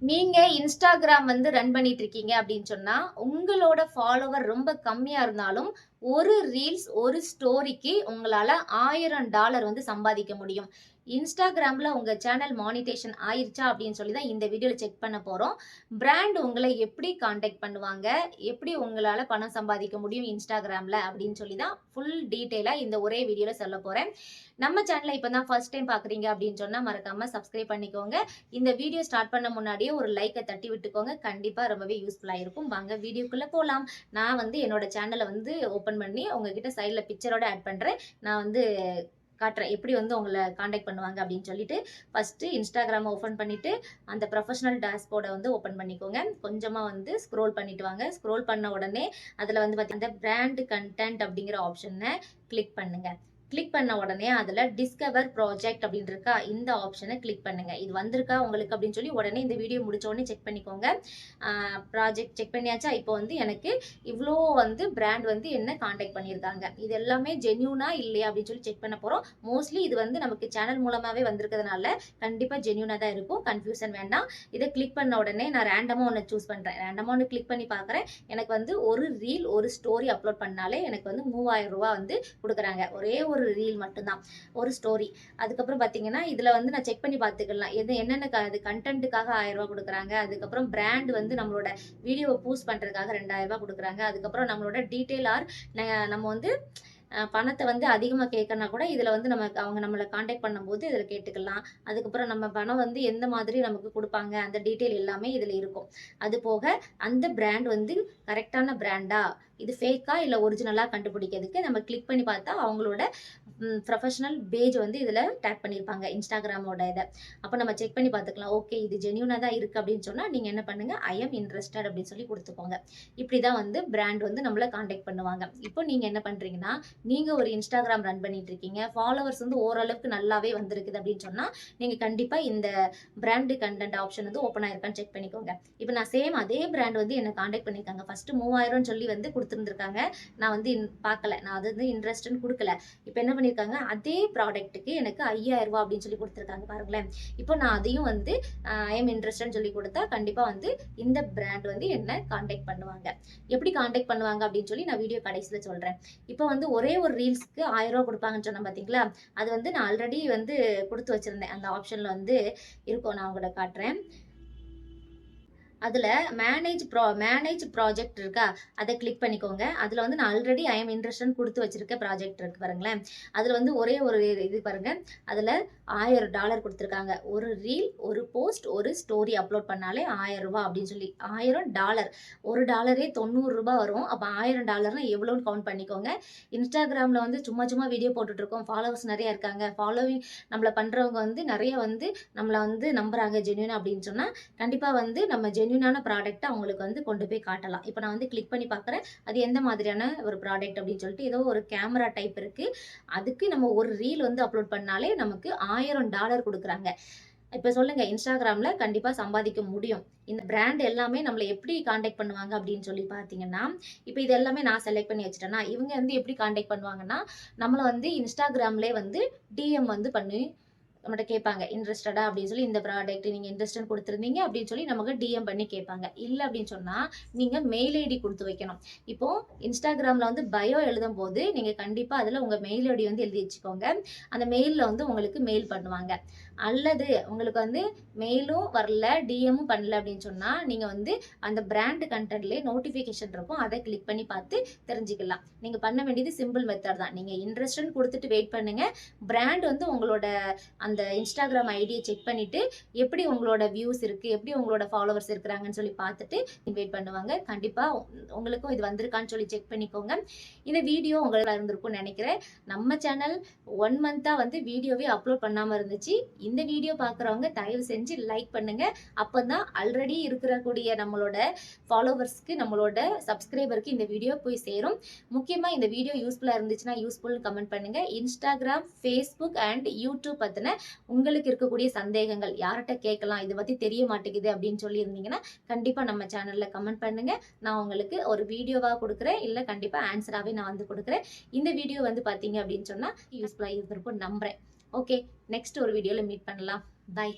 நீங்க இன்ஸ்டாகிராம் வந்து ரன் பண்ணிட்டு இருக்கீங்க அப்படின்னு சொன்னா, உங்களோட ஃபாலோவர் ரொம்ப கம்மியா இருந்தாலும், ஒரு ரீல்ஸ், ஒரு ஸ்டோரிக்கு உங்களால $1000 வந்து சம்பாதிக்க முடியும். இன்ஸ்டாகிராம்ல உங்க சேனல் மானிட்டேஷன் ஆயிருச்சா அப்படின்னு சொல்லி தான் இந்த வீடியோல செக் பண்ண போறோம். பிராண்ட் உங்கள எப்படி கான்டாக்ட் பண்ணுவாங்க? எப்படி உங்களால பணம் சம்பாதிக்க முடியும் இன்ஸ்டாகிராம்ல அப்படின்னு சொல்லி தான் ஃபுல் டீட்டெயிலா இந்த ஒரே வீடியோல சொல்லப் போறேன். நம்ம சேனல இப்ப தான் ஃபர்ஸ்ட் டைம் பார்க்குறீங்க அப்படின்னு சொன்னா மறக்காம சப்ஸ்கிரைப் பண்ணிக்கோங்க. இந்த வீடியோ ஸ்டார்ட் பண்ண முன்னாடியே ஒரு லைக்க தட்டி விட்டுக்கோங்க. கண்டிப்பா ரொம்பவே யூஸ்ஃபுல்லா இருக்கும். வாங்க வீடியோக்குள்ள போலாம். நான் வந்து என்னோட சேனல வந்து ஓப்பன் பண்ணி உங்ககிட்ட சைட்ல பிக்சரோட ஆட் பண்றேன். நான் வந்து காட்டுறேன். எப்படி வந்து உங்கள கான்டாக்ட் பண்ணுவாங்க அப்படின்னு சொல்லிட்டு, ஃபர்ஸ்ட்டு இன்ஸ்டாகிராம ஓப்பன் பண்ணிட்டு, அந்த ப்ரொஃபஷனல் டேஷ்போர்ட வந்து ஓப்பன் பண்ணிக்கோங்க. கொஞ்சமா வந்து ஸ்க்ரோல் பண்ணிட்டு வாங்க. ஸ்க்ரோல் பண்ண உடனே அதுல வந்து பார்த்தீங்கன்னா, அந்த பிராண்ட் கன்டென்ட் அப்படிங்கிற ஆப்ஷன கிளிக் பண்ணுங்க. கிளிக் பண்ண உடனே அதுல டிஸ்கவர் ப்ராஜெக்ட் அப்படின்னு இருக்கா, இந்த ஆப்ஷனை கிளிக் பண்ணுங்க. இது வந்திருக்கா உங்களுக்கு அப்படின்னு சொல்லி உடனே இந்த வீடியோ முடிச்ச உடனே செக் பண்ணிக்கோங்க. ப்ராஜெக்ட் செக் பண்ணியாச்சா? இப்போ வந்து எனக்கு இவ்வளோ வந்து பிராண்ட் வந்து என்ன கான்டாக்ட் பண்ணியிருக்காங்க. இது எல்லாமே ஜென்யூனா இல்லையா அப்படின்னு சொல்லி செக் பண்ண போறோம். மோஸ்ட்லி இது வந்து நமக்கு சேனல் மூலமாவே வந்திருக்கிறதுனால கண்டிப்பா ஜென்யூனா தான் இருக்கும். கன்ஃபியூஷன் வேண்டாம். இதை கிளிக் பண்ண உடனே நான் ரேண்டமா ஒன்று சூஸ் பண்றேன். ரேண்டமா ஒன்று கிளிக் பண்ணி பார்க்குறேன். எனக்கு வந்து ஒரு ரீல், ஒரு ஸ்டோரி அப்லோட் பண்ணாலே எனக்கு வந்து ₹3000 வந்து கொடுக்குறாங்க. ஒரே ஒரு ரீல் மட்டும்தான், ஒரு ஸ்டோரி. அதுக்கப்புறம் பார்த்தீங்கன்னா, இதுல வந்து நான் செக் பண்ணி பார்த்துக்கலாம். என்னென்ன அது கண்டென்ட்டுக்காக ₹1000 கொடுக்குறாங்க. அதுக்கப்புறம் பிராண்ட் வந்து நம்மளோட வீடியோவை பூஸ்ட் பண்றதுக்காக ₹2000 கொடுக்குறாங்க. அதுக்கப்புறம் நம்மளோட டீட்டெயில் ஆர் நம்ம வந்து பணத்தை வந்து அதிகமாக கேட்கனா கூட இதில் வந்து அவங்க நம்மளை காண்டாக்ட் பண்ணும்போது இதில் கேட்டுக்கலாம். அதுக்கப்புறம் நம்ம பணம் வந்து எந்த மாதிரி நமக்கு கொடுப்பாங்க அந்த டீட்டெயில் எல்லாமே இதில் இருக்கும். அது போக அந்த பிராண்ட் வந்து கரெக்டான பிராண்டா, இது ஃபேக்கா இல்லை ஒரிஜினலா கண்டுபிடிக்கிறதுக்கு நம்ம கிளிக் பண்ணி பார்த்தா அவங்களோட ப்ரொஃபஷனல் பேஜ் வந்து இதில் டேக் பண்ணியிருப்பாங்க, இன்ஸ்டாகிராமோட இதை. அப்போ நம்ம செக் பண்ணி பார்த்துக்கலாம். ஓகே, இது ஜென்யூனாக தான் இருக்குது அப்படின்னு சொன்னால் நீங்கள் என்ன பண்ணுங்க, ஐ எம் இன்ட்ரெஸ்டட் அப்படின்னு சொல்லி கொடுத்துக்கோங்க. இப்படி தான் வந்து பிராண்ட் வந்து நம்மளை காண்டாக்ட் பண்ணுவாங்க. இப்போ நீங்கள் என்ன பண்ணுறீங்கன்னா, நீங்க ஒரு இன்ஸ்டாகிராம் ரன் பண்ணிட்டு இருக்கீங்க, ஃபாலோவர்ஸ் வந்து ஓரளவுக்கு நல்லாவே வந்திருக்குது அப்படின்னு சொன்னா, நீங்க கண்டிப்பா இந்த பிராண்ட் கண்டென்ட் ஆப்ஷன் வந்து ஓப்பன் ஆயிருக்கான்னு செக் பண்ணிக்கோங்க. இப்போ நான் சேம் அதே பிராண்ட் வந்து என்ன காண்டாக்ட் பண்ணிருக்காங்க. ஃபர்ஸ்ட் 3000 சொல்லி வந்து கொடுத்துருந்துருக்காங்க. நான் வந்து பார்க்கல. நான் அது வந்து இன்ட்ரெஸ்ட்னு கொடுக்கல. இப்போ என்ன பண்ணிருக்காங்க, அதே ப்ராடக்ட்டுக்கு எனக்கு ₹5000 அப்படின்னு சொல்லி கொடுத்துருக்காங்க பாருங்களேன். இப்போ நான் அதையும் வந்து ஐ எம் இன்ட்ரெஸ்ட்னு சொல்லி கொடுத்தா கண்டிப்பா வந்து இந்த பிராண்ட் வந்து என்ன காண்டாக்ட் பண்ணுவாங்க. எப்படி காண்டாக்ட் பண்ணுவாங்க அப்படின்னு சொல்லி நான் வீடியோ கடைசியில சொல்றேன். இப்போ வந்து ஒரே ஒரு ரீல்ஸ்க்கு ₹1000 கொடுப்பாங்கன்னு சொன்னேன் பார்த்தீங்களா? அது வந்து நான் ஆல்ரெடி வந்து கொடுத்து வச்சிருந்தேன். அந்த ஆப்ஷன்ல வந்து இருக்கும். நான் உங்களுக்கு காட்டுறேன். அதுல மேனேஜ் ப்ராஜெக்ட் இருக்கா, அதை கிளிக் பண்ணிக்கோங்க. அதுல வந்து நான் ஆல்ரெடி ஐ எம் இன்ட்ரெஸ்ட்னு கொடுத்து வச்சிருக்க ப்ராஜெக்ட் இருக்கு பாருங்களேன். அதுல வந்து ஒரே ஒரு இது பாருங்க, அதுல $1000 கொடுத்துருக்காங்க. ஒரு ரீல், ஒரு போஸ்ட், ஒரு ஸ்டோரி அப்லோட் பண்ணாலே ₹1000 அப்படின்னு சொல்லி. $1000, ஒரு டாலரே $90 வரும். அப்ப $1000 எவ்வளோன்னு கவுண்ட் பண்ணிக்கோங்க. இன்ஸ்டாகிராம்ல வந்து சும்மா சும்மா வீடியோ போட்டுட்டு இருக்கோம், ஃபாலோவர்ஸ் நிறைய இருக்காங்க, ஃபாலோவிங் நம்மள பண்றவங்க வந்து நிறைய வந்து நம்மள வந்து நம்புறாங்க ஜென்யூன் அப்படின்னு சொன்னா, கண்டிப்பா வந்து நம்ம ஜென்யூனான ப்ராடக்ட்டை அவங்களுக்கு வந்து கொண்டு போய் காட்டலாம். இப்போ நான் வந்து கிளிக் பண்ணி பார்க்குறேன். அது எந்த மாதிரியான ஒரு ப்ராடக்ட் அப்படின்னு சொல்லிட்டு ஏதோ ஒரு கேமரா டைப் இருக்கு. அதுக்கு நம்ம ஒரு ரீல் வந்து அப்லோட் பண்ணாலே நமக்கு $1000 கொடுக்குறாங்க. இப்ப சொல்லுங்க, இன்ஸ்டாகிராம்ல கண்டிப்பா சம்பாதிக்க முடியும். இந்த பிராண்ட் எல்லாமே நம்மள எப்படி கான்டாக்ட் பண்ணுவாங்க அப்படின்னு சொல்லி பார்த்தீங்கன்னா, இப்ப இது எல்லாமே நான் செலக்ட் பண்ணி வச்சுட்டேன்னா, இவங்க வந்து எப்படி கான்டாக்ட் பண்ணுவாங்கன்னா, நம்மள வந்து இன்ஸ்டாகிராம்லயே வந்து டிஎம் வந்து பண்ணி நம்மட்ட கேட்பாங்க. இன்ட்ரெஸ்டடா அப்படின்னு சொல்லி, இந்த ப்ராடக்ட் நீங்க இன்ட்ரெஸ்ட்ன்னு குடுத்திருந்தீங்க அப்படின்னு சொல்லி நமக்கு டிஎம் பண்ணி கேட்பாங்க. இல்ல அப்படின்னு சொன்னா, நீங்க மெயில் ஐடி குடுத்து வைக்கணும். இப்போ இன்ஸ்டாகிராம்ல வந்து பயோ எழுதும்போது, நீங்க கண்டிப்பா அதுல உங்க மெயில் ஐடி வந்து எழுதி வச்சுக்கோங்க. அந்த மெயில்ல வந்து உங்களுக்கு மெயில் பண்ணுவாங்க. அல்லது உங்களுக்கு வந்து மெயிலும் வரல, டிஎம்மும் பண்ணல அப்படின்னு சொன்னா, நீங்க வந்து அந்த பிராண்ட் கன்டென்ட்லயே நோட்டிஃபிகேஷன் இருக்கும். அத கிளிக் பண்ணி பார்த்து தெரிஞ்சுக்கலாம். நீங்க பண்ண வேண்டியது சிம்பிள் மெத்தட் தான். நீங்க இன்ட்ரெஸ்ட்ன்னு குடுத்துட்டு வெயிட் பண்ணுங்க. பிராண்ட் வந்து உங்களோட அந்த இன்ஸ்டாகிராம் ஐடியை செக் பண்ணிட்டு எப்படி உங்களோட வியூஸ் இருக்கு, எப்படி உங்களோட ஃபாலோவர்ஸ் இருக்கிறாங்கன்னு சொல்லி பார்த்துட்டு இன்வைட் பண்ணுவாங்க. கண்டிப்பா உங்களுக்கும் இது வந்திருக்கான்னு சொல்லி செக் பண்ணிக்கோங்க. இந்த வீடியோ உங்களுக்கு இருந்திருக்கும்னு நினைக்கிறேன். நம்ம சேனல் 1 மந்த்தா வந்து வீடியோவே அப்லோட் பண்ணாம இருந்துச்சு. இந்த வீடியோ பார்க்குறவங்க தயவு செஞ்சு லைக் பண்ணுங்க. அப்பதான் ஆல்ரெடி இருக்கக்கூடிய நம்மளோட ஃபாலோவர்ஸ்க்கு, நம்மளோட சப்ஸ்கிரைபருக்கு இந்த வீடியோ போய் சேரும். முக்கியமா இந்த வீடியோ யூஸ்ஃபுல்லா இருந்துச்சுன்னா யூஸ்ஃபுல்னு கமெண்ட் பண்ணுங்க. இன்ஸ்டாகிராம், ஃபேஸ்புக் அண்ட் யூடியூப் பத்தின உங்களுக்கு இருக்கக்கூடிய சந்தேகங்கள் யார்கிட்ட கேட்கலாம், இதை பத்தி தெரிய மாட்டேங்குது அப்படின்னு சொல்லி இருந்தீங்கன்னா கண்டிப்பா நம்ம சேனல்ல கமெண்ட் பண்ணுங்க. நான் உங்களுக்கு ஒரு வீடியோவா கொடுக்குறேன், இல்ல கண்டிப்பா ஆன்சராவே நான் வந்து கொடுக்குறேன். இந்த வீடியோ வந்து பாத்தீங்க அப்படின்னு சொன்னா யூஸ்ஃபுல்லா இருந்திருக்கும் நம்புறேன். ஓகே, நெக்ஸ்ட் ஒரு வீடியோல மீட் பண்ணலாம். பை.